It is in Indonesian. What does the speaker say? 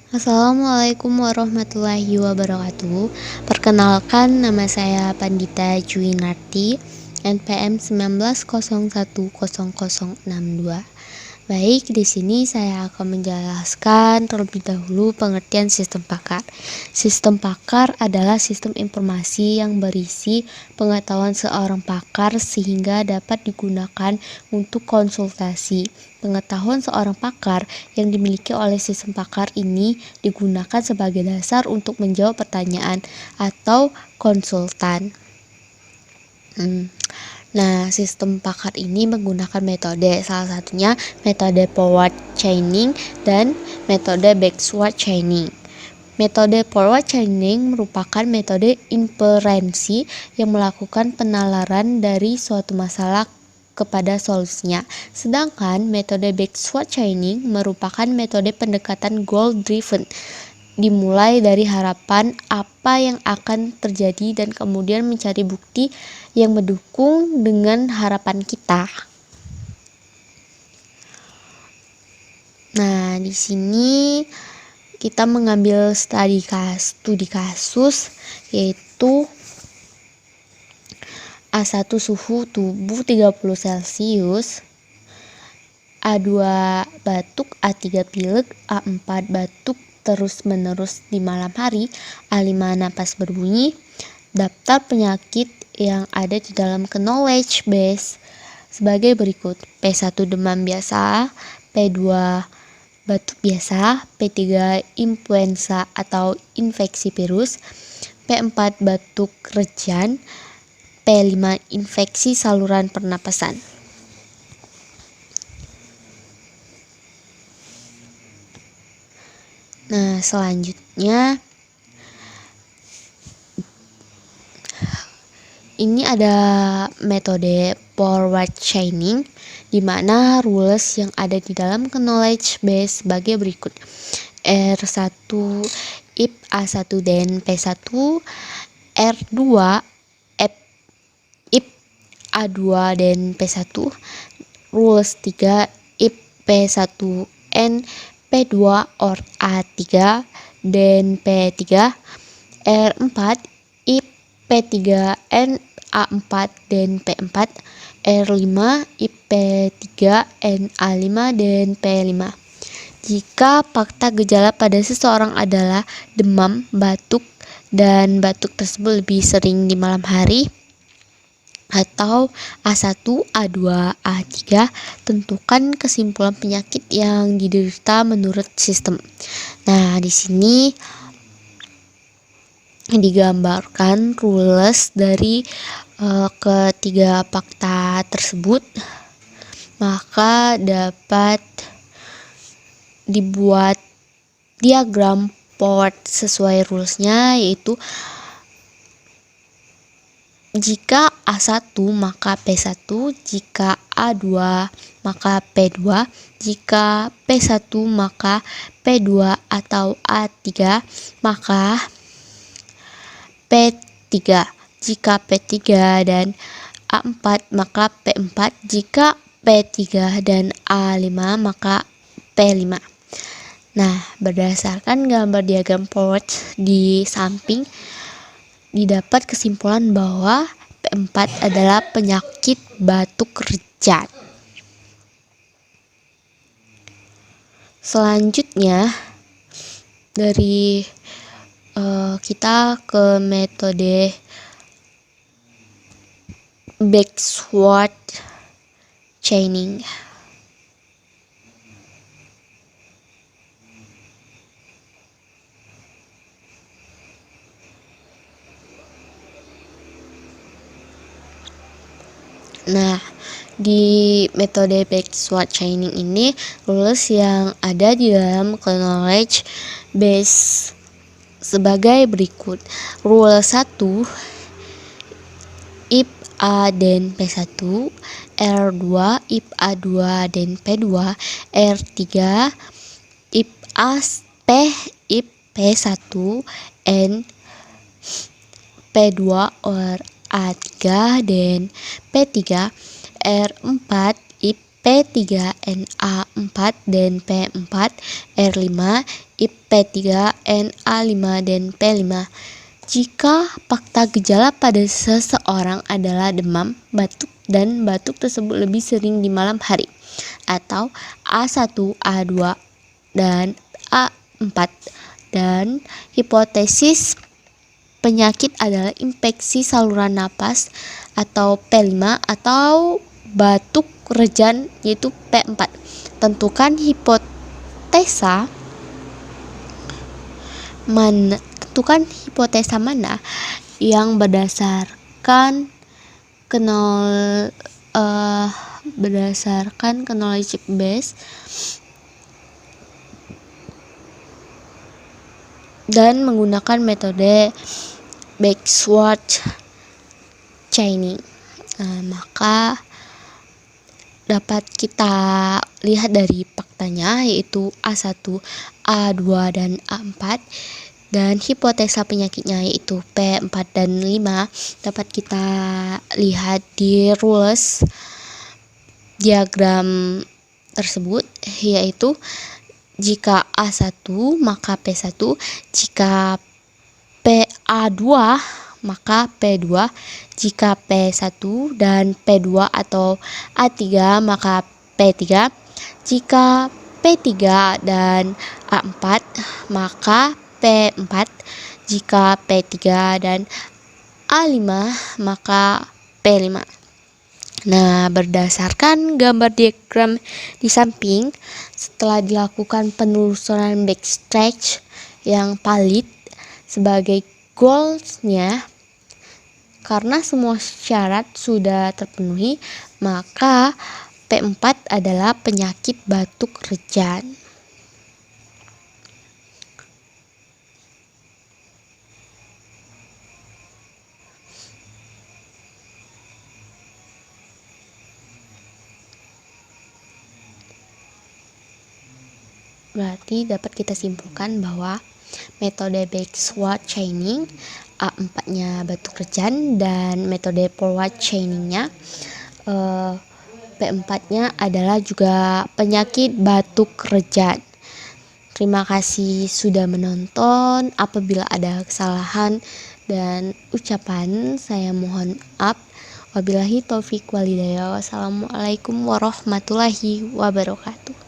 Assalamualaikum warahmatullahi wabarakatuh. Perkenalkan, nama saya Pandita Juwinarti, NPM 19010062. Baik, di sini saya akan menjelaskan terlebih dahulu pengertian sistem pakar. Sistem pakar adalah sistem informasi yang berisi pengetahuan seorang pakar sehingga dapat digunakan untuk konsultasi. Pengetahuan seorang pakar yang dimiliki oleh sistem pakar ini digunakan sebagai dasar untuk menjawab pertanyaan atau konsultan. Nah, sistem pakar ini menggunakan metode, salah satunya metode forward chaining dan metode backward chaining. Metode forward chaining merupakan metode inferensi yang melakukan penalaran dari suatu masalah kepada solusinya. Sedangkan metode backward chaining merupakan metode pendekatan goal driven, dimulai dari harapan apa yang akan terjadi dan kemudian mencari bukti yang mendukung dengan harapan kita. Nah, di sini kita mengambil studi kasus yaitu A1 suhu tubuh 30 Celcius, A2 batuk, A3 pilek, A4 batuk terus-menerus di malam hari, A5 napas berbunyi. Daftar penyakit yang ada di dalam knowledge base sebagai berikut: P1 demam biasa, P2 batuk biasa, P3 influenza atau infeksi virus, P4 batuk rejan, P5 infeksi saluran pernapasan. Nah, selanjutnya ini ada metode forward chaining, di mana rules yang ada di dalam knowledge base sebagai berikut: R1 if A1 dan P1, R2 if A2 dan P1, rules 3 if P1 and P2 or A3 dan P3, R4 if P3 and A4 dan P4, R5 if P3 and A5 dan P5. Jika fakta gejala pada seseorang adalah demam, batuk, dan batuk tersebut lebih sering di malam hari, atau A1, A2, A3, tentukan kesimpulan penyakit yang diderita menurut sistem. Nah, di sini digambarkan rules dari ketiga fakta tersebut, maka dapat dibuat diagram forward sesuai rulesnya, yaitu jika A1 maka P1, jika A2 maka P2, jika P1 maka P2 atau A3 maka P3, jika P3 dan A4 maka P4, jika P3 dan A5 maka P5. Nah, berdasarkan gambar diagram forward di samping, didapat kesimpulan bahwa P4 adalah penyakit batuk rejan. Selanjutnya dari kita ke metode backward chaining. Nah, di metode backward chaining ini, rules yang ada di dalam knowledge base sebagai berikut. Rule 1 if A dan P1, R2 if A2 dan P2, R3 if A P if P1 and P2 or A3 dan P3, R4 if P3 and A4 dan P4, R5 P3, Na5, dan P5. Jika fakta gejala pada seseorang adalah demam, batuk, dan batuk tersebut lebih sering di malam hari, atau A1, A2, dan A4, dan hipotesis penyakit adalah infeksi saluran napas atau P5, atau batuk rejan yaitu P4. Tentukan hipotesa mana yang berdasarkan knowledge base dan menggunakan metode backward chaining. Maka dapat kita lihat dari faktanya, yaitu A1, A2, dan A4, dan hipotesa penyakitnya yaitu P4 dan 5 dapat kita lihat di rules diagram tersebut, yaitu jika A1 maka P1, jika PA2 maka P2, jika P1 dan P2 atau A3 maka P3, jika P3 dan A4 maka P4, jika P3 dan A5 maka P5. Nah, berdasarkan gambar diagram di samping, setelah dilakukan penelusuran backstretch yang valid sebagai goalsnya, karena semua syarat sudah terpenuhi, maka P4 adalah penyakit batuk rejan. Berarti dapat kita simpulkan bahwa metode backward chaining A4-nya batuk rejan, dan metode forward chaining-nya P4-nya adalah juga penyakit batuk rejan. Terima kasih sudah menonton. Apabila ada kesalahan dan ucapan, saya mohon maaf. Wabillahi taufik walhidayah. Wassalamualaikum warahmatullahi wabarakatuh.